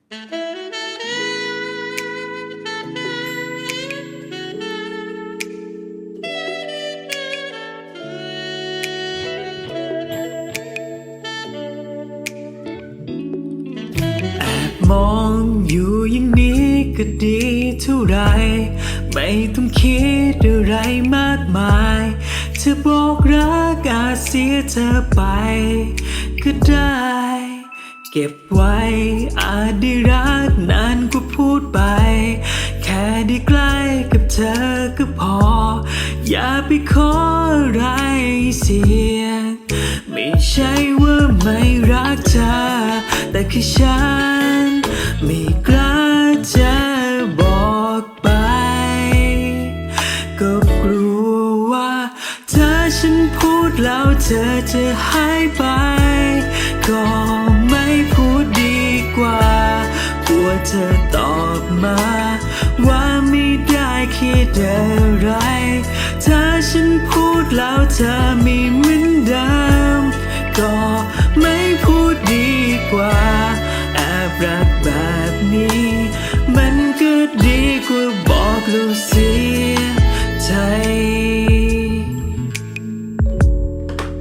มองอยู่อย่างนี้ก็ดีเท่าไรไม่ต้องคิดอะไรมากมายเธอบอกรักอาจเสียเธอไปก็ได้เก็บไว้อาจได้รักนานกว่าพูดไปแค่ได้ใกล้กับเธอก็พออย่าไปขออะไรเสียไม่ใช่ว่าไม่รักเธอแต่คือฉันไม่กล้าจะบอกไปก็กลัวว่าถ้าฉันพูดแล้วเธอจะหายไปก็ไม่พูดดีกว่ากลัวเธอตอบมาว่าไม่ได้คิดอะไรถ้าฉันพูดแล้วเธอไม่เหมือนเดิมก็ไม่พูดดีกว่าแอบรักแบบนี้มันก็ดีกว่าบอกเราเสียใจ